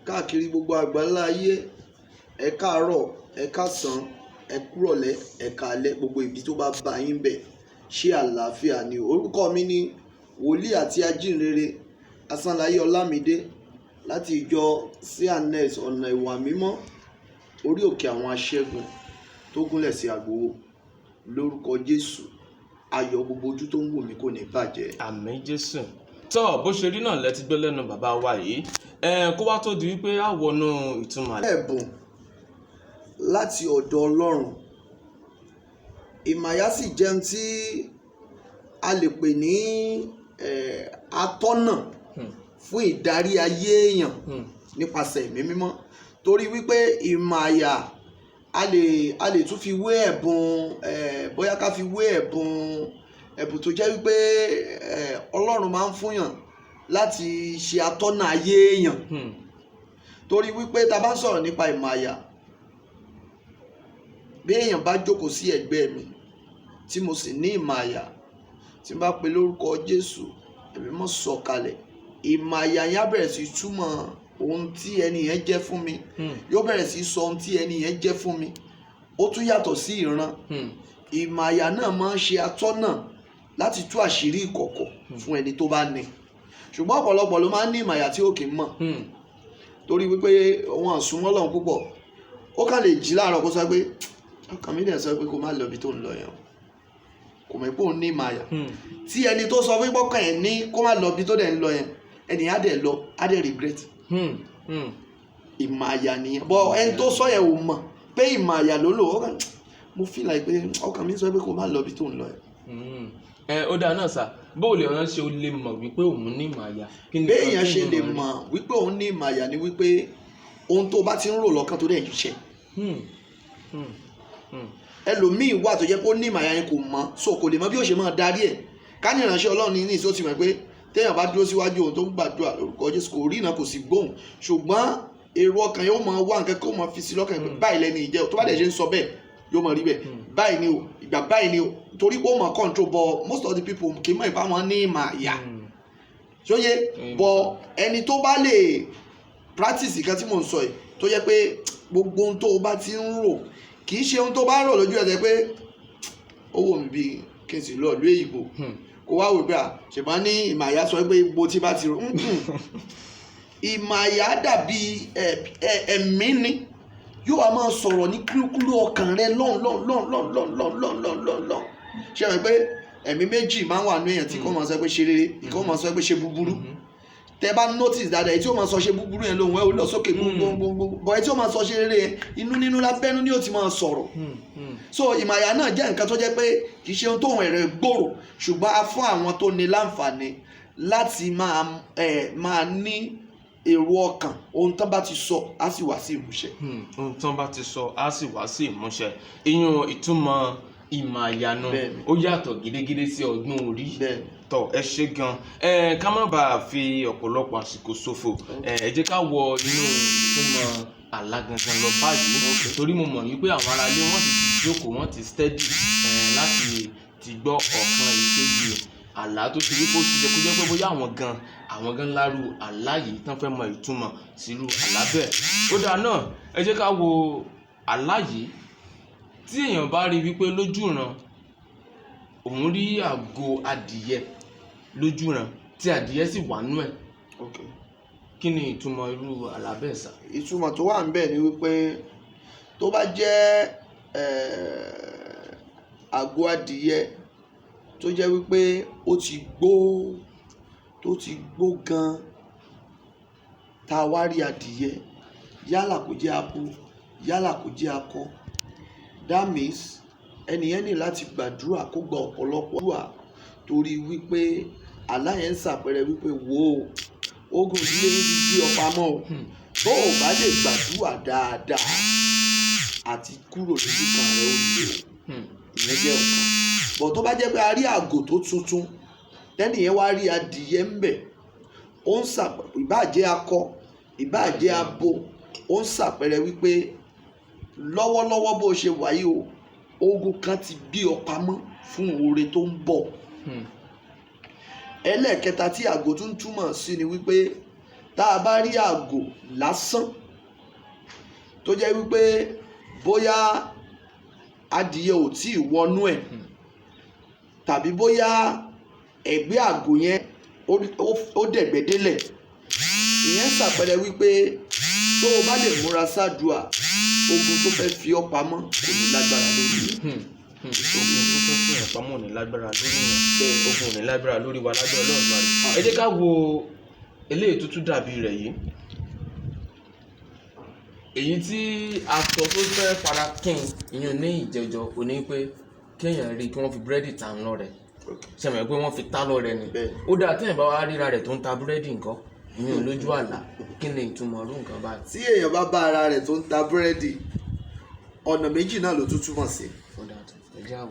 káàkiri gbogbo àgbáńlá ayé, ẹ káàárọ̀, ẹ káàsán, ẹ kúrọ̀lẹ́, ẹ káalẹ́, gbogbo ibi tó bá bá yín bẹ̀, ṣé àlàáfíà ni? Orúkọ mi ni wòlíì àti ajínrere Asánláyé Ọlámídé láti ìjọ CNS ọ̀nà ìwà mímọ́ orí òkè àwọn aṣẹ́gun tó gúnlẹ̀ sí Àgbòwò. Lórúkọ Jésù, ayọ̀ gbogbo ojú tó ń wò mí kò ní bàjẹ́. Àmín Jésù. Tọ́ bó ṣe rí náà lẹ ti gbọ́ lẹ́nu bàbá wa yìí. Kó wá tó di wípé á wọnú ìtumọ̀ àlẹ́. Ẹ̀bùn láti ọ̀dọ̀ Ọlọ́run. Ìmàyà sì jẹun tí a lè pè ní atọ́nà fún ìdarí ayé èèyàn nípasẹ̀ ẹ̀mí mímọ́, torí wípé ìmàyà a lè tún fi wé ẹ̀bùn bóyá ká fi wé ẹ̀bùn tó jẹ́ wípé Ọlọ́run máa ń fúnyàn láti ṣe atọ́nà ayé èèyàn. Torí wípé tá bá ń sọ̀rọ̀ nípa ìmàyà, bí èèyàn bá jókòó sí ẹ̀gbẹ́ mi tí mo sì ní ìmàyà, tí n bá pe lórúkọ Jésù, ẹ̀mí mọ́ sọ̀kalẹ̀, ìmàyà yẹn á bẹ̀rẹ̀ sí túmọ̀ ohun tí ẹni yẹn jẹ́ fún mi, yóò bẹ̀rẹ̀ sí sọ ohun tí ẹni yẹn jẹ́ fún mi. Ó tún yàtọ̀ sí ìran. Ìmàyà náà máa ń ṣe atọ́nà láti tú àṣírí ìkọ̀kọ̀ fún ẹni tó bá ní. Ṣùgbọ́n ọ̀pọ̀lọpọ̀ ló máa ń ní ìmàyà tí ó kì í mọ̀, torí wípé wọn àsùnmọ́ Ọlọ́run púpọ̀. Ó kàn lè jí láàárọ̀ kó sọ pé ọkàn mi dẹ̀ sọ pé kó má lọ ibi tó ń lọ yẹn, kò mọ̀ pé òun ní ìmàyà. Tí ẹni tó sọ fún pọ́kàn ẹ̀ ní kó má lọ ibi tó dẹ̀ ń lọ yẹn, ẹni á dẹ̀ lọ, á dẹ̀ regret. Ìmàyà nìyẹn. Bọ́ ẹni tó sọ yẹn ò mọ̀ pé ìmàyà ló lò. Mo feel like pé ọkàn mi sọ pé kó má lọ ibi tó ń lọ yẹn. Ó dáa náà sà, bó lè rán ṣe o lè mọ̀ wípé òun ní ìmàyà? Béèyàn ṣe lè mọ̀ wípé òun ní ìmàyà ni wípé ohun tó bá ti ń rò lọ́kàn tó dẹ̀ ń ṣe. Ẹlòmíì wà tó jẹ́ pé ó ní ìmàyà yẹn kò mọ̀, so kò lè mọ̀ bí ó ṣe máa darí ẹ̀. Ká ní ìránṣẹ́ Ọlọ́run ní ìsó ti mọ̀ pé téèyàn bá dúró síwájú òun tó ń gbàdúrà lórúkọ Jésù, kò rí iná kò sì gbóhùn, ṣùgbọ́n èrò ọkàn yóò máa wá nǹkan kó máa fi sí lọ́kàn pé báyìí lẹ́ni ìjẹ́, tó bá dẹ̀ ṣe ń sọ bẹ́ẹ̀ yóò máa rí bẹ́ẹ̀, báyìí ni o, ìgbà báyìí ni o, torí pé ó máa control. But most of the people kì í mọ̀ ìpá wọn ní ìmàyà. Ṣóyé bọ̀ ẹni tó bá lè practice nǹkan tí mò ń sọ yìí, tó jẹ́ pé gbogbo ohun tó bá ti ń rò, kì í ṣe ohun tó bá rò lójú ẹsẹ̀ pé ó wò mí bí kí n sì lọ ìlú èyìnbó, kó wá wò pé ṣùgbọ́n ní ìmàyà sọ pé gbogbo tí bá ti rò. Ìmàyà dàbí ẹ̀mí ni, yóò wá máa sọ̀rọ̀ ní kúlúkúlú ọkàn rẹ lọ́n. Ṣé ẹ mọ̀ pé ẹ̀mí méjì máa ń wà ní èèyàn tí kò máa sọ pé ṣe rere, ìkó máa sọ pé ṣe búburú. Tẹ bá notice dáadáa, èyí tí ó máa sọ ṣe búburú yẹn lóhùn ẹ ó lọ sókè gbogbogbò, bọ̀ èyí tí ó máa sọ ṣe rere yẹn inú nínú lábẹ́nú ni ó ti máa sọ̀rọ̀. So ìmàyà náà jẹ́ nǹkan tó jẹ́ pé kì í ṣe ohun tóun ẹ̀rẹ̀ gbòòrò, ṣùgbọ́n a fún àwọn tó ní láǹfààní láti máa ní èrò ọkàn, ohun tán bá ti sọ á sì wá sí ìmúṣẹ. Ohun tán bá ti sọ á sì wá sí ìmúṣẹ. Ìyẹn ìtumọ̀ ìmàyà náà ó yàtọ̀ gidigidi sí ọdún orí. Tọ́ ẹ ṣé gan. Ká má bàa fi ọ̀pọ̀lọpọ̀ àsìkò ṣòfò, ẹ jẹ́ ká wọ inú ìtumọ̀ àlá gangan lọ báyìí, torí mo mọ̀ wípé àwọn aráalé wọ́n ti jókòó, wọ́n ti steady láti ti gbọ́ ọ̀kan ìkejì àlá tó ṣe wípé ó ti jẹ́ kó jẹ́ pé bóyá àwọn gan lárú àlá yìí tán fẹ́ mọ ìtumọ̀ sírú àlá bẹ́ẹ̀. Ó dáa náà, ẹ jẹ́ ká wo àlá yìí. Tí èèyàn bá rí wípé lójúran òun rí àgò adìyẹ lójúran tí adìyẹ sì wà nú ẹ̀, kí ni ìtumọ̀ irú àlá bẹ́ẹ̀ sà? Ìtumọ̀ tó wà níbẹ̀ ni wípé tó bá jẹ́ àgò adìyẹ tó jẹ́ wípé ó ti gbó gan, tá a wá rí adìyẹ, yálà kó jẹ́ abo, yálà kó jẹ́ akọ, that means ẹnìyẹn ní láti gbàdúrà, kó gba ọ̀pọ̀lọpọ̀ àdúrà, torí wípé àlá yẹn ń ṣàpẹẹrẹ wípé wò ó, ogun ìdílé yín ti gbé ọ pamọ́ o. Tó o bá lè gbàdúrà dáadáa àti kúrò lójú kan rẹ ó lè o. Ìyẹn jẹ́ ọ̀kan. Bọ̀ tó bá jẹ́ pé a rí àgò tó tuntun, tẹ́nìyẹn wá rí adìyẹ ń bẹ̀, ó ń ìbáàjẹ́ akọ, ìbáàjẹ́ abo, ó ń ṣàpẹẹrẹ wípé lọ́wọ́lọ́wọ́ bó ṣe wà yìí o, ogun kan ti gbé ọ pamọ́ fún oore tó ń bọ̀. Ẹlẹ́ẹ̀kẹta tí àgò tún túmọ̀ sí ni wípé tá a bá rí àgò lásán tó jẹ́ wípé bóyá adìyẹ ò tí ì wọnú ẹ̀ tàbí bóyá ẹ̀gbẹ́ àgò yẹn ó dẹ̀gbẹ́ délẹ̀, ìyẹn ṣàpẹẹrẹ wípé tó o bá lè múra sádùá ogun tó fẹ́ fi ọ́ pamọ́ kò ní lágbára lórí rẹ̀. Ogun tó fẹ́ fún ẹ̀ pamọ́ ò ní lágbára lórí yẹn, ogun ò ní lágbára lórí wa lágbára Ọlọ́run máa rí. Ẹ jẹ́ ká wo eléyìí tó tún dàbí rẹ̀ yìí, èyí tí aṣọ tó fẹ́ fara kín ìyẹn ní ìjẹjọ òní pé kéèyàn rí kí wọ́n fi búrẹ́dì ta ń lọ rẹ̀, ṣẹ̀mọ̀ pé wọ́n fi ta lọ rẹ̀ ni. Ó dáa téèyàn bá wá ríra rẹ̀ tó ń ta búrẹ́dì nǹkan ìyẹn lójú àlá, kí ni ìtumọ̀ ọdún nǹkan báyìí? Tí èèyàn bá bá ara rẹ̀ tó ń ta búrẹ́dì, ọ̀nà méjì náà ló tún túmọ̀ sí.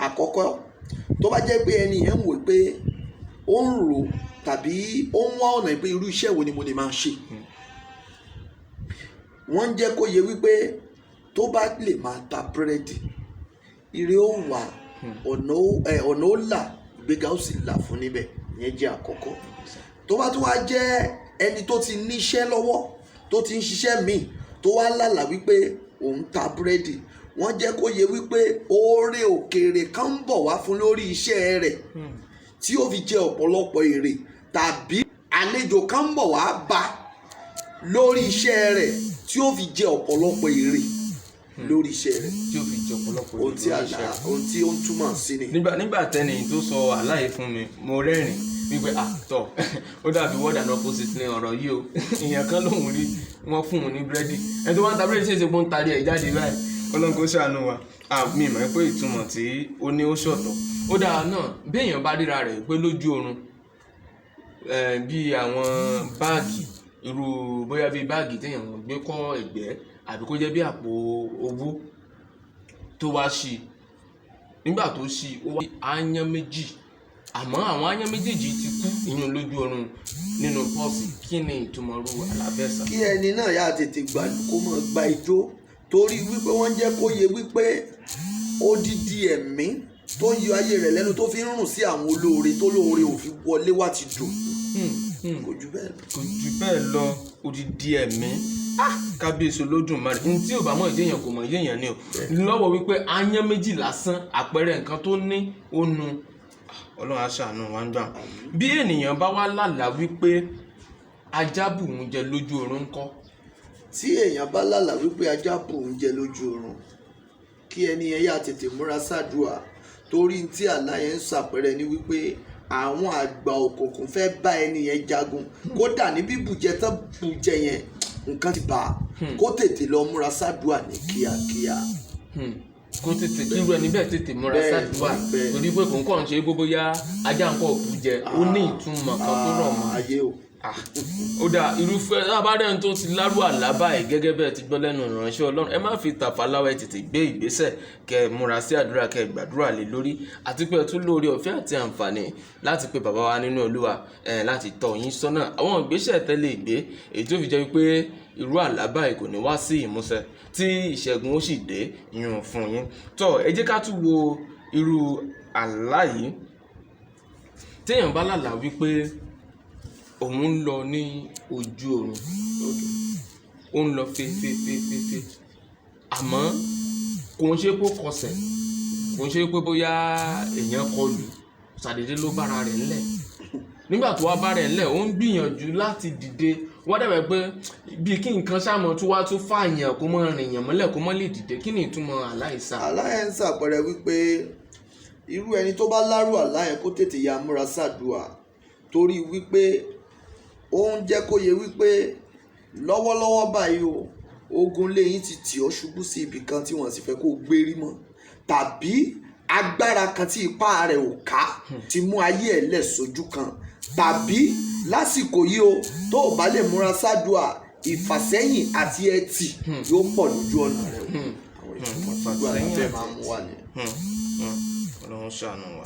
Àkọ́kọ́, tó bá jẹ́ pé ẹni yẹn ń wò pé ó ń rò tàbí ó ń wá ọ̀nà pé irú iṣẹ́ wo ni mo lè máa ṣe, wọ́n ń jẹ́ kó yé wípé tó bá lè máa ta búrẹ́dì ire ó wà, ọ̀nà ó là, ìgbéga ó sì là fún níbẹ̀. Ìyẹn jẹ́ àkọ́kọ́. Tó bá tún wá jẹ́ ẹni tó ti níṣẹ́ lọ́wọ́ tó ti ń ṣiṣẹ́ míì tó wá lálàá wípé òun ta búrẹ́dì, wọ́n jẹ́ kó yé wípé oore òkèèrè kan ń bọ̀ wá fún lórí iṣẹ́ rẹ̀ tí ó fi jẹ ọ̀pọ̀lọpọ̀ èrè, tàbí àlejò kan ń bọ̀ wá bá lórí iṣẹ́ rẹ̀ tí ó fi jẹ ọ̀pọ̀lọpọ̀ èrè lórí iṣẹ́ rẹ̀. Tí ó fi jẹ ọ̀pọ̀lọpọ̀ èrè lórí iṣẹ́ rẹ̀. Ohun tí ó ń túmọ̀ sí ni. Nígbà tẹ́ni tó sọ àlàyé fún mi, mo rẹ́rìn wípé àtọ̀ ó dàbí word and opposite ní ọ̀rọ̀ yìí o. Ìyẹn kan lòun rí wọ́n fún un ní búrẹ́dì, ẹni tó wá ń ta búrẹ́dì ṣèṣe pé ó ń tarí ẹ̀ jáde báyìí. Ọlọ́run kó ṣàánú wa. Mi mọ̀ pé ìtumọ̀ tí ó ní ó ṣọ̀tọ̀. Ó dáa náà bí èèyàn bá ríra rẹ̀ pé lójú oorun bí àwọn báàgì irú bóyá bí báàgì téèyàn gbé kọ́ ẹ̀gbẹ́ àbí kó jẹ́ bí àpò owó tó wá ṣí, nígbà tó ṣí ó wá aáyán méjì, àmọ́ àwọn aáyán méjèèjì ti kú ìyún lójú oorun nínú pọ́ọ̀sì. Kí ni ìtumọ̀ ru àlàbẹ́sà? Kí ẹni náà yá tètè gbàlù kó mọ̀ gba ijó, torí wípé wọ́n jẹ́ kó yé wípé odidi ẹ̀mí tó ń yọ ayé rẹ̀ lẹ́nu tó fi ń rùn sí àwọn olóore tó lóore ò fi wọlé wá ti dùn. Kò jù bẹ́ẹ̀ lọ. Kò jù bẹ́ẹ̀ lọ, odidi ẹ̀mí. Kábíyèsí Olódùmarè, ní tí ò bá mọ̀ ìdéyàn kò mọ̀ ìdéyàn ni o. Lọ́wọ́ wípé aáyán méjì lásán àpẹẹrẹ nǹkan tó ní ó nu. Ọlọ́run á ṣàánú wa ń gbà. Bí ènìyàn bá wá lálàá wípé ajá bù ń jẹ lójú oorun ńkọ́? Tí èèyàn bá lálàá wípé ajá bù ń jẹ lójú oorun, kí ẹni yẹn yá tètè múra sádùá, torí tí àlá yẹn ń ṣàpẹẹrẹ ní wípé àwọn àgbà òkùnkùn fẹ́ bá ẹni yẹn jagun, kódà ní bíbùjẹ tán bùjẹ yẹn nǹkan ti bá a, kó tètè lọ múra sádùá ní kíákíá. Kó tètè kí irú ẹni bẹ́ẹ̀ tètè múra sádùá, torí pé kò ń kàn ṣe gbogbo yá ajá nǹkan òkú jẹ, ó ní ìtumọ̀ kan tó rọ̀ mọ́. Ayé o. Ó dáa, irúfẹ́ abárẹ́ni tó ti lárú àlá báyìí gẹ́gẹ́ bẹ́ẹ̀ ti gbọ́ lẹ́nu ìránṣẹ́ Ọlọ́run, ẹ má fi tàfàláwọ̀, ẹ tètè gbé ìgbésẹ̀ kẹ́ múra sí àdúrà, kẹ́ gbàdúrà lé lórí, àti pé ẹ tún lórí ọ̀fẹ́ àti àǹfààní láti pe bàbá wa nínú Olúwa láti tọ́ yín sọ́nà àwọn ìgbésẹ̀ tẹ́lẹ̀ ìgbé èyí tó fi jẹ́ wípé irú àlá báyìí kò ní wá sí ìmúṣẹ tí ìṣẹ́gun ó sì dé yún fún yín. Ẹ jẹ́ ká tún wo irú àlá yìí. Téèyàn bá lálàá wípé òun ń lọ ní ojú oorun, ó ń lọ fefefefefe, àmọ́ kò ń ṣe pé ó kọsẹ̀, kò ń ṣe pé bóyá èèyàn kọlù, ṣàdédé ló bára rẹ̀ ńlẹ̀. Nígbà tó wá bára rẹ̀ ńlẹ̀, ó ń gbìyànjú láti dìde, wọ́n dẹ̀bẹ̀ pé bí kí nǹkan ṣàmọ́ tó wá tún fààyàn kó mọ́ rìn yàn mọ́lẹ̀ kó mọ́ lè dìde. Kí ni ìtumọ̀ àlá ìsà? Àlá yẹn ń ṣàpẹẹrẹ wípé irú ẹni tó bá lárú àlá yẹn kó tètè ya múra sádùá, torí wípé ó ń jẹ́ kó yé wípé lọ́wọ́lọ́wọ́ báyìí o, ogun lẹ́yìn ti tì ọ́ ṣubú sí ibì kan tí wọ́n sì fẹ́ kó gbérí mọ́, tàbí agbára kan tí ipá rẹ̀ ò ká ti mú ayé ẹ̀ lẹ̀ sójú kan, tàbí lásìkò yìí o tó o bá lè múra sádùá, ìfàsẹ́yìn àti ẹtì yóò pọ̀ lójú ọ̀nà rẹ̀ o. Àwọn ìtumọ̀ sádùá láti máa mú wà ní. Ọlọ́run ṣàánú wa.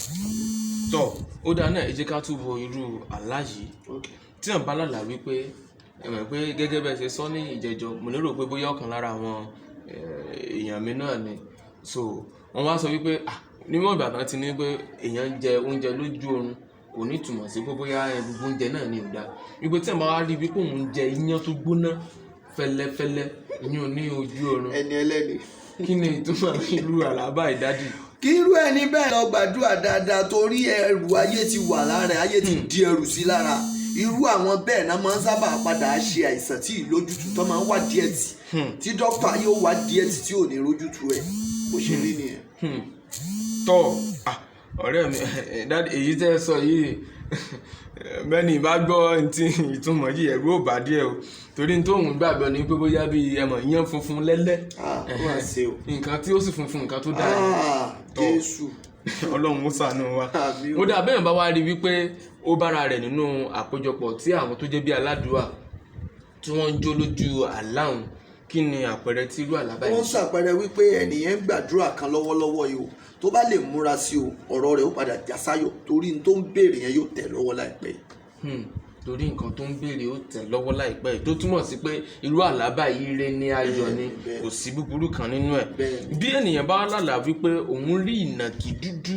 Ó dáa náà, ẹ jẹ́ ká tún wo irú àlá yìí. Tí wọ́n bá lálàá wípé ẹ̀mọ̀ pé gẹ́gẹ́ bẹ́ẹ̀ ṣe sọ ní ìjẹjọ, mo lérò pé bóyá ọ̀kan lára àwọn èèyàn mi náà ni, wọ́n wá sọ wípé níwọ̀n ìgbà tán ti ní pé èèyàn ń jẹ oúnjẹ lójú oorun, kò ní túmọ̀ sí pé bóyá gbogbo oúnjẹ náà ni ò dáa wípé tí ẹ̀ bá wá rí wípé òun jẹ iyán tó gbóná fẹ́lẹ́fẹ́lẹ́ ìyún ní ojú oorun ẹni ẹlẹ́ni kí ni ìtumọ̀ irú àlá báyìí dádì. kí irú ẹni bẹ́ẹ̀ lọ gbàdúrà dáadáa torí ẹrù ayé ti wà lára ayé ti di ẹrù sí lára irú àwọn bẹ́ẹ̀ náà máa ń sábà padà ṣe àìsàn tí ìlójútùú tó máa ń wá díẹ̀ tí dókítà yóò wá díẹ̀ tí ò ní rójútùú ẹ̀ bó ṣe rí nìyẹn. tọ́ ọ̀rẹ́ mi dádì èyí tẹ́ ẹ sọ yìí bẹ́ẹ̀ni ìbá gbọ́ ti ìtumọ̀ yìí ẹ̀rú ò bá díẹ̀ o torí tóun gbàgbọ́ ní pé bóyá bíi ẹmọ̀ iyán funfun lẹ́lẹ́ nǹkan tí ó sì funfun nǹkan tó dára Jésù Ọlọ́run ó ṣàánú wa ó dà bẹ́ẹ̀ bá wá rí wípé ó bára rẹ̀ nínú àpéjọpọ̀ tí àwọn tó jẹ́ bí aládùúrà tí wọ́n ń jó lójú àláhùn kí ni àpẹẹrẹ tí irú àlá báyìí. wọ́n ṣàpẹẹrẹ wípé ẹnìyẹn ń gbàdúrà kan lọ́wọ́lọ́wọ́ yìí o tó bá lè múra sí o ọ̀rọ̀ rẹ̀ ó padà já sáyọ̀ torí n tó ń béèrè yẹn yóò tẹ̀ lọ́wọ́ láìpẹ́. torí nǹkan tó ń béèrè ó tẹ̀ lọ́wọ́ láìpẹ́ yìí tó túmọ̀ sí pé irú àlá báyìí ire ní ayọ̀ ni kò sí búburú kan nínú ẹ̀. bí ènìyàn bá lálàá wípé òun rí ìnàkí dúdú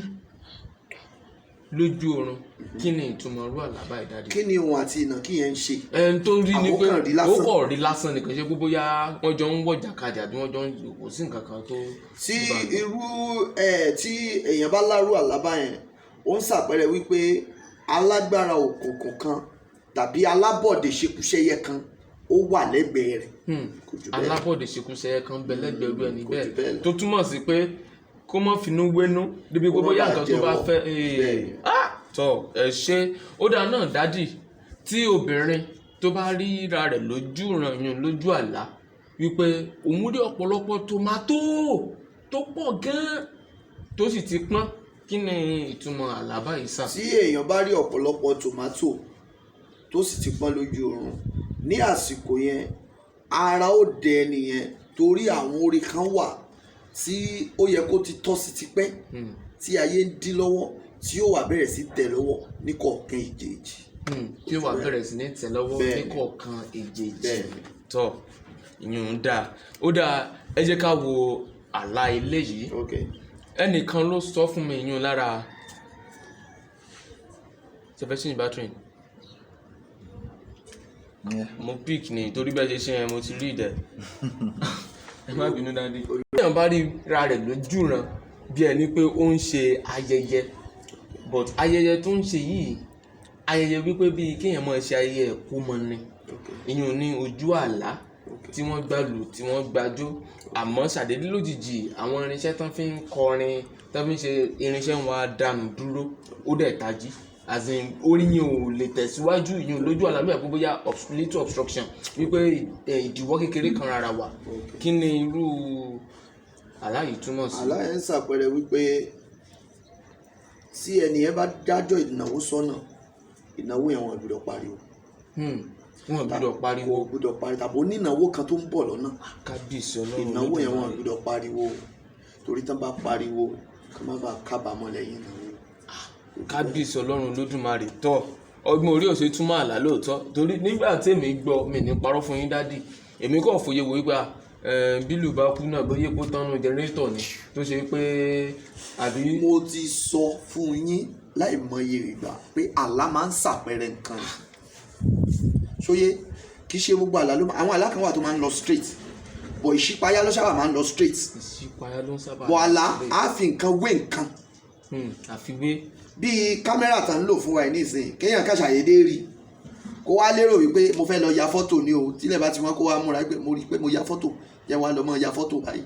lójú oorun kí ni ìtumọ̀ irú àlá báyìí dádì. kí ni òun àti ìnàkí yẹn ń ṣe. ẹni tó rí ni pé ó kọ̀ rí lásán nìkan ṣe pé bóyá wọ́n jọ ń wọ̀jà kadà bí wọ́n jọ ń kò sí nǹkan kan tó. tí irú tí èèyàn bá lárú àlá báyẹn ó ń ṣàpẹẹrẹ wípé alágbára òkùnkùn kan tàbí alábọ̀dé ṣekúṣẹyẹ kan ó wà lẹ́gbẹ̀ẹ́ rẹ̀. alábọ̀dé ṣekúṣẹyẹ kan bẹ lẹ́gbẹ̀ẹ́ rẹ̀ níbẹ̀ tó túmọ̀ sí pé kó mọ́ finú wénú débi pé bóyá nǹkan tó bá fẹ́ tọ́ ẹ ṣe ó dáa náà dádì tí obìnrin tó bá ríra rẹ̀ lójú ìrànyàn lójú àlá wípé òun rí ọ̀pọ̀lọpọ̀ tòmátò tó pọ̀ gan-an tó sì ti pọ́n kí ni ìtumọ̀ àlá báyìí sà. tí èèyàn bá rí ọ̀pọ̀lọpọ̀ tòmátò tó sì ti pọ́n lójú oorun ní àsìkò yẹn ara ó dẹ nìyẹn torí àwọn orí kan wà tí ó yẹ kó ti tọ́ sí tipẹ́ tí ayé ń dí lọ́wọ́ tí yóò wá bẹ̀rẹ̀ sí tẹ̀ lọ́wọ́ ní kọ̀ọ̀kan èjèèjì. tí yóò wá bẹ̀rẹ̀ sí ní tẹ̀ lọ́wọ́ ní kọ̀ọ̀kan èjèèjì tọ́ ìyún ń dáa ó dáa ẹ jẹ́ ká wo àlá eléyìí ẹnìkan ló sọ fún mi ìyún lára seventeen battery mo pick ni torí bẹ́ẹ̀ ṣe ṣe yẹn mo ti rí ìdẹ ẹ má bínú dáadé. èèyàn bá rí ra rẹ̀ lójú ran bí ẹni pé ó ń ṣe ayẹyẹ but ayẹyẹ tó ń ṣe yìí ayẹyẹ wípé bíi kéèyàn máa ṣe ayẹyẹ ìkómọ ni ìyún ní ojú àlá tí wọ́n gbàlù tí wọ́n gbàjó àmọ́ ṣàdédé lójijì àwọn irinṣẹ́ tán fi ń kọrin tán fi ń ṣe irinṣẹ́ wọn á dànù dúró ó dẹ̀ tají azin orin yìí ò lè tẹ̀síwájú ìyún lójú àlá bí àpò bóyá little obstruction wípé ìdíwọ́ kékeré kan rárá wà kí ni irú àlá yìí túmọ̀ sí. àlá yẹn ń ṣàpẹẹrẹ wípé tí ẹnìyẹn bá dájọ́ ìnáwó sọ́nà ìnáwó yẹn wọn gbọ́dọ̀ pariwo. wọn gbọ́dọ̀ pariwo. wọn gbọ́dọ̀ pariwo tàbí onínáwó kan tó ń bọ̀ lọ́nà. kábíyèsí Ọlọ́run ìnáwó yẹn wọn gbọ́dọ̀ pariwo torí tán bá pariwo kí wọ́n bá kábàámọ̀ lẹ́yìn ìnáwó. kábíyèsí Ọlọ́run lódùmarè tọ́ ọgbọ́n orí òṣè túmọ̀ àlá lóòótọ́ torí nígbà tí èmi gbọ́ mi ní parọ́ fún yín dádì èmi kò fòye wò wípé bílù bá kú náà bóyá epo tánú jẹnẹrétọ̀ ni tó ṣe pé àbí. mo ti sọ fún yín láìmọye ìgbà pé àlá máa ń ṣàpẹẹrẹ nǹkan ṣóyé kì í ṣe gbogbo àlá ló àwọn àlá kan wà tó máa ń lọ straight bọ̀ ìṣípayá ló sábà máa ń lọ straight. ìṣípayá ló ń sábà. bọ̀ àlá á fi nǹkan wé nǹkan. àfiwé. bíi kámẹ́rà tá ń lò fún wa yìí nísìnyí kéèyàn kà ṣàyédé rí kó wá lérò wípé mo fẹ́ lọ ya fọ́tò ni o tílẹ̀ bá ti wọ́n kó wá múra pé mo rí i pé mo ya fọ́tò yẹ wá lọ mọ́ ya fọ́tò báyìí.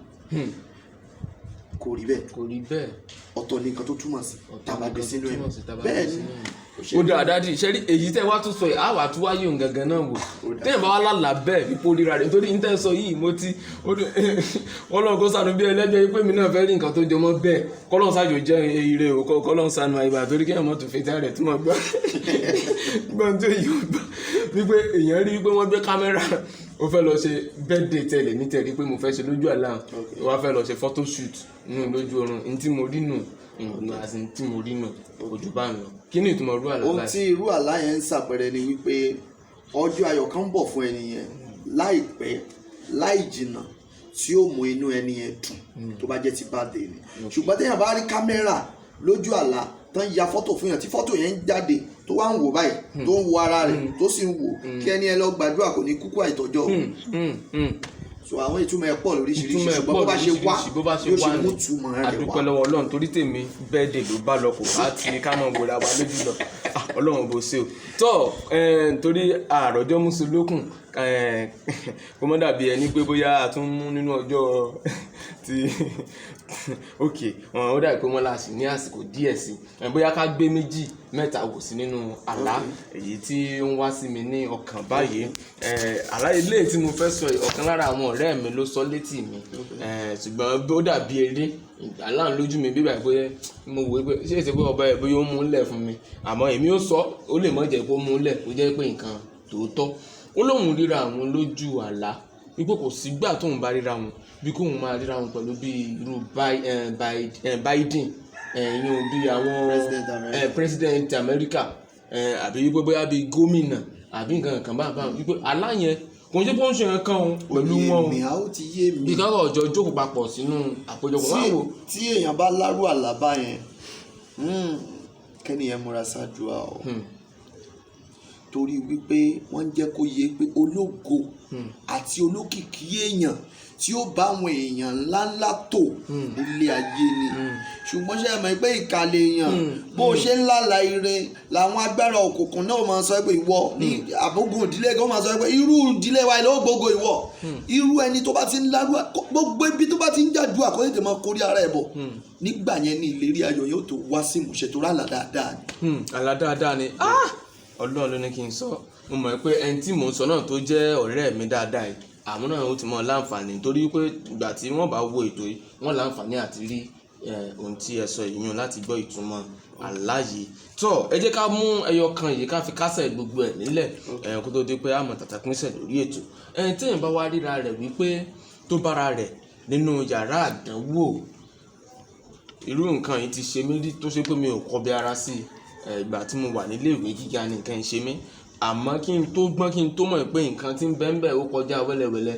kò rí bẹ́ẹ̀. kò rí bẹ́ẹ̀. ọ̀tọ̀ ni nǹkan tó túmọ̀ sí tàbádé sínú ẹ̀ bẹ́ẹ̀ ni. ó dà dádì ṣẹ́rí èyí tẹ́ wá tún sọ yìí àwa tún wáyé òun gangan náà wò téèyàn bá wá lálà bẹ́ẹ̀ ipò ríra rẹ̀ nítorí níta sọ yìí mo ti Ọlọ́run kó ṣàánú bí ẹlẹ́jọ́ pé mi náà fẹ́ rí nǹkan tó jọmọ́ bẹ́ẹ̀ kọ́lọ́n ṣàjò jẹ́ ire o kọ́lọ́n ṣàánú àyíbá torí kéèyàn mọ́tò fetí rẹ̀ tí mo gbọ́ gbọ́n tó yìí ó gbọ́ wípé èèyàn rí pé wọ́n gbé kámẹ́rà ó fẹ́ lọ ṣe birthday tẹ̀lé ní tẹ̀lé pé mo fẹ́ ṣe lójú àlá wá fẹ́ lọ ṣe photo shoot nínú lójú oorun ní tí mo rí nù àti tí mo rí nù ojú bá mi lọ kí ni ìtumọ̀ irú àlá. ohun tí irú àlá yẹn ń ṣàpẹẹrẹ ni wípé ọjọ́ ayọ̀ kan ń bọ̀ fún ẹni yẹn láìpẹ́ láì jìnnà tí ó mú inú ẹni yẹn dùn tó bá jẹ́ ti birthday ni ṣùgbọ́n téèyàn bá rí kámẹ́rà lójú àlá tán ya fọ́tò fún yàn tí fọ́tò yẹn ń jáde tó wá ń wò báyìí tó ń wo ara rẹ̀ tó sì ń wò kí ẹni ẹ lọ gbàdúrà kò ní kúkú àìtọ́jọ́ so àwọn ìtumọ̀ ẹ̀ pọ̀ lóríṣiríṣi ṣùgbọ́n bó bá ṣe wá yóò ṣe mú túmọ̀ rẹ̀ wá. àdúpẹ́ lọ́wọ́ Ọlọ́run torí tèmi bẹ́ẹ̀dẹ̀ ló bá lọ kò bá ti ká mọ̀ wòra wa lójú lọ Ọlọ́run bó ṣe o tọ́ torí àròjọ́ mùsùlùkùn kó mọ́ dàbí ẹni pé bóyá a tún mú nínú ọjọ́ ti ok ó dàbí pé wọ́n láti ní àsìkò díẹ̀ sí bóyá ká gbé méjì mẹ́ta wò sí nínú àlá èyí tí ó ń wá sí mi ní ọkàn báyìí àlá ilé tí mo fẹ́ sọ ọ̀kan lára àwọn ọ̀rẹ́ mi ló sọ létí mi ṣùgbọ́n ó dàbí eré àlá lójú mi bíbá ìbóyẹ mo wò pé ṣé èsì pé ọba ẹ̀ bóyá ó mú un lẹ̀ fún mi àmọ́ èmi ó sọ ó lè mọ̀ jẹ́ pé ó mú un lẹ̀ ó jẹ́ pé nǹkan tòótọ́ ó lóun ríra àwọn lójú àlá wípé kò sígbà tóun bá ríra wọn bí kóun máa ríra wọn pẹ̀lú bí irú Biden ìyẹn bí àwọn president America àbí wípé bóyá bí gómìnà àbí nǹkan kan bá wípé àlá yẹn kò ń jẹ́ pé ó ń ṣe nǹkan o pẹ̀lú wọn o bí káwọ́ ọjọ́ jókòó papọ̀ sínú àpéjọpọ̀ wọn wò. tí èèyàn bá lárú àlábá yẹn kẹ́niyẹn múra ṣáàdúrà o torí wípé wọ́n ń jẹ́ kó yé pé ológo àti olókìkí èèyàn tí ó bá àwọn èèyàn ńláńlá tò nílé ayé ni ṣùgbọ́n ṣe mọ̀ pé ìkàlẹ̀ èèyàn bó ṣe ń lálàá ire làwọn agbára òkùnkùn náà máa sọ pé ìwọ ní àbógun ìdílé kan máa sọ pé irú ìdílé wa ló gbogbo ìwọ irú ẹni tó bá ti ń lárú gbogbo ibi tó bá ti ń jàdúrà kó tètè máa kórí ara ẹ̀ bọ̀ nígbà yẹn ni ìlérí ayọ̀ yóò tó wá sí ìmúṣẹ tó rálà dáadáa ni. àlá dáadáa ni Ọlọ́run ló ní kí n sọ mo mọ̀ pé ẹni tí mò ń sọ náà tó jẹ́ ọ̀rẹ́ mi dáadáa yìí àmọ́ náà ó ti mọ láǹfààní torí pé ìgbà tí wọ́n bá wo ètò yìí wọ́n láǹfààní àti rí ohun tí ẹ sọ ìyún láti gbọ́ ìtumọ̀ àlá yìí tó ẹ jẹ́ ká mú ẹyọ kan yìí ká fi kásẹ̀ gbogbo ẹ̀ nílẹ̀ kó tó di pé àmọ̀ tàtà pínṣẹ̀ lórí ètò téèyàn bá wá ríra rẹ̀ wípé tó bára rẹ̀ nínú yàrá àdánwò irú nǹkan yìí ti ṣe mí rí tó ṣe pé mi ò kọbi ara sí ìgbà tí mo wà nílé ìwé gíga ní nǹkan ṣe mí àmọ́ kí n tó gbọ́n kí n tó mọ̀ pé nǹkan tí ń bẹ́ẹ̀ bẹ́ẹ̀ ó kọjá wẹ́lẹ́wẹ́lẹ́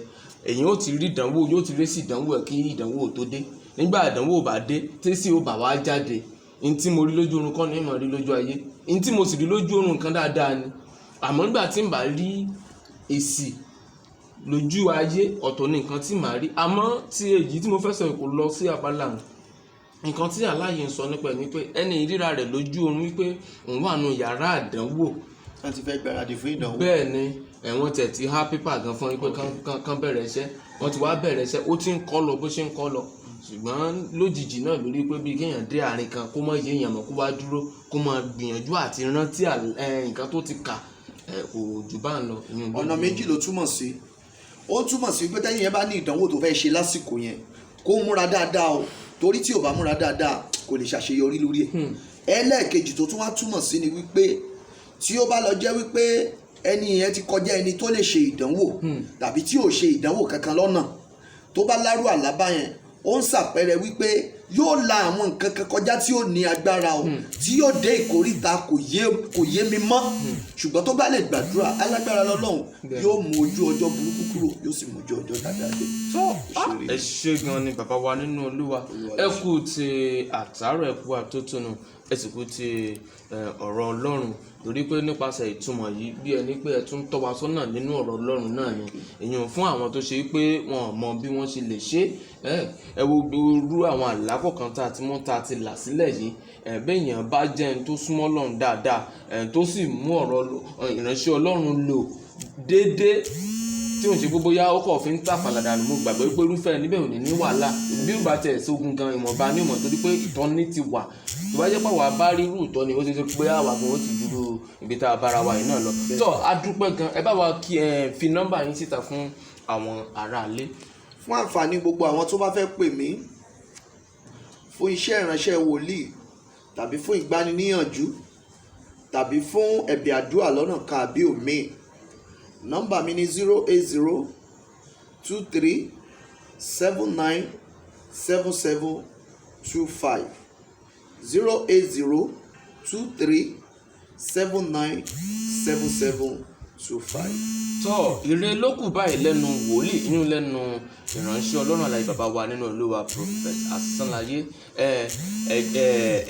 èyàn ó ti rí ìdánwò yóò ti rí sí ìdánwò ẹ̀ kí ìdánwò tó dé nígbà ìdánwò bá dé tẹ́sí ó bà wá jáde ní tí mo rí lójú oorun kọ́ ni mo rí lójú ayé ní tí mo sì rí lójú oorun kan dáadáa ni àmọ́ nígbà tí n bá rí èsì lójú ayé ọ̀tọ̀ ni nǹkan tí màá rí àmọ́ tí èyí tí mo fẹ́ sọ kò lọ sí abala nǹkan tí aláyé ń sọ nípa ẹ̀ ni pé ẹni ìríra rẹ̀ lójú oorun wípé òun wà nù yàrá àdánwò wọ́n ti fẹ́ gbáradì fún ìdánwò. bẹ́ẹ̀ ni wọ́n tẹ̀ ti há pépà gan fún pé kán bẹ̀rẹ̀ iṣẹ́ wọ́n ti wá bẹ̀rẹ̀ iṣẹ́ ó ti ń kọ́ lọ bó ṣe ń kọ́ lọ ṣùgbọ́n lójijì náà lórí pé bí kéèyàn dé àárín kan kó mọ̀ yé èèyàn mọ̀ kó wá dúró kó máa gbìyànjú àti rántí nǹkan tó ti kà kò jù bá ń lọ. ọ̀nà méjì ló túmọ̀ sí ó túmọ̀ sí pé tẹ́yìn yẹn bá ní ìdánwò tó fẹ́ ṣe lásìkò yẹn kó múra dáadáa o torí tí ò bá múra dáadáa kò lè ṣàṣeyọrí lórí ẹ̀. ẹlẹ́ẹ̀kejì tó tún wá túmọ̀ sí ni wípé tí ó bá lọ jẹ́ wípé ẹni yẹn ti kọjá ẹni tó lè ṣe ìdánwò tàbí tí ò ṣe ìdánwò kankan lọ́nà tó bá lárú àlábá yẹn ó ń ṣàpẹẹrẹ wípé yóò la àwọn nǹkan kan kọjá tí ó ní agbára o tí yóò dé ìkórìtà kò yé mi mọ́ ṣùgbọ́n tó bá lè gbàdúrà alágbára lọ́lọ́run yóò mú ojú ọjọ́ burúkú kúrò yóò sì mú ojú ọjọ́ dáadáa dé. ẹ ṣé gan ni bàbá wa nínú Olúwa ẹ kú ti àtàrà ẹ kú àtótónu ẹ sì kú ti ọ̀rọ̀ Ọlọ́run torí pé nípasẹ̀ ìtumọ̀ yìí bí ẹni pé ẹ tún tọ́ wa sọ́nà nínú ọ̀rọ̀ Ọlọ́run náà ni èèyàn fún àwọn tó ṣe pé wọn ò mọ bí wọ́n ṣe lè ṣe ẹ wo irú àwọn àlákọ̀ kan tá a ti mú tá a ti là sílẹ̀ yìí bẹ́ẹ̀yàn bá jẹ́ ẹni tó súnmọ́ Ọlọ́run dáadáa tó sì mú ọ̀rọ̀ ìránṣẹ́ Ọlọ́run lò déédéé tí òun ṣe gbogbo yá ó kọ̀ fi ń tàfàlàdà mo gbàgbé pé irúfẹ́ níbẹ̀ ò ní ní wàhálà bí ó bá tẹ̀ sógun gan ìmọ̀ba ní ìmọ̀ torí pé ìtọ́ni ti wà tó bá jẹ́ pé àwa bá rí irú ìtọ́ni ó ṣe ṣe pé àwa gan ó ti dúró ibi tá a bára wa yìí náà lọ. tó a dúpẹ́ gan ẹ bá wa fi nọ́mbà yín síta fún àwọn aráalé. fún àǹfààní gbogbo àwọn tó bá fẹ́ pè mí fún iṣẹ́ ìránṣẹ́ wòlíì tàbí fún ìgbaniníyànjú tàbí fún ẹ̀bẹ̀ àdúrà lọ́nà kan àbí òmíì nọ́mbà mi ní 08023797725 08023797725 25. tọ́ ire ló kù báyìí lẹ́nu wòlíì inú lẹ́nu ìránṣẹ́ ọlọ́run àlàyé bàbá wa nínú olúwa prophet Asánláyé.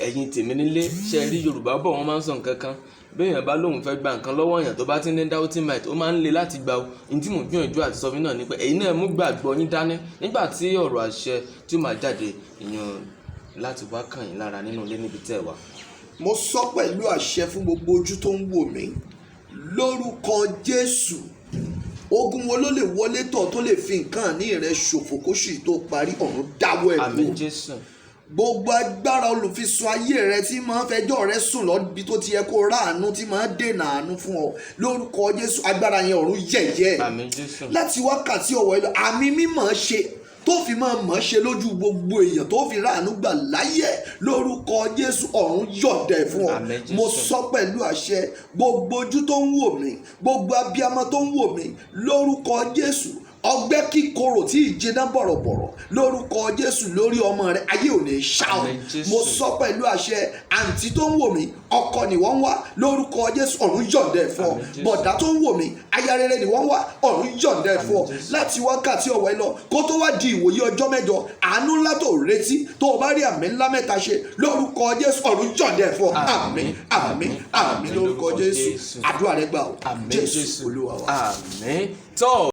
Ẹ̀yin tèmi nílé ṣe rí yorùbá bọ̀ wọ́n máa ń sọ nǹkan kan béèyàn bá lóun fẹ́ gba nǹkan lọ́wọ́ èèyàn tó bá ti ní doubting mind ó máa ń le láti gba ohun tí mò ń gbìyànjú àti sọ fún náà ni pé ẹ̀yin náà mú gbàgbọ́ yín dání nígbà tí ọ̀rọ̀ àṣẹ tí ó máa jáde ìyàn láti wá kàn yín lára nínú ilé níbi tẹ́ ẹ wà. Mo sọ pẹ̀lú àṣẹ fún gbogbo ojú tó ń wò mí lórúkọ Jésù. Ogun wo ló lè wọlé tọ̀ tó lè fi nǹkan ní rẹ̀ ṣòfò kóṣù tó parí ọ̀run dáwọ́ ẹ̀ àmín Jésù. Gbogbo agbára olùfisùn ayé rẹ tí máa ń fẹjọ́ rẹ sùn lọ́bi tó ti yẹ kó ráàánú tí máa ń dènà àánú fún ọ lórúkọ Jésù agbára yẹn ọ̀run yẹ̀yẹ́ àmín Jésù. láti wákàtí ọ̀wọ́ ẹ lọ àmì mímọ́ ṣe tó fi máa mọ̀ ṣe lójú gbogbo èèyàn tó fi ráàánú gbà láyé lórúkọ Jésù ọ̀run yọ̀dẹ̀ fún ọ. Mo sọ pẹ̀lú àṣẹ gbogbo ojú tó ń wò mí gbogbo abiyamọ tó ń wò mí lórúkọ Jésù ọgbẹ́ kíkorò tí ìjìnà bọ̀rọ̀bọ̀rọ̀ lórúkọ Jésù lórí ọmọ rẹ ayé ò ní ṣá ọ. Mo sọ pẹ̀lú àṣẹ àǹtí tó ń wò mí ọkọ ni wọ́n ń wá lórúkọ Jésù ọ̀run yọ̀ǹdẹ̀ fún ọ. Bọ̀dá tó ń wò mí aya rere ni wọ́n ń wá ọ̀run yọ̀ǹdẹ̀ fún ọ. Láti wákàtí ọ̀wẹ́ lọ kó tó wá di ìwòye ọjọ́ mẹ́jọ àánú ńlá tó retí tó o bá rí àmì ńlá mẹ́ta ṣe lórúkọ Jésù ọ̀run yọ̀ǹdẹ̀ fún ọ. Àmín àmín àmín lórúkọ Jésù àdúrà rẹ gbà ọ Jésù Olúwa wa. Àmín. Tọ́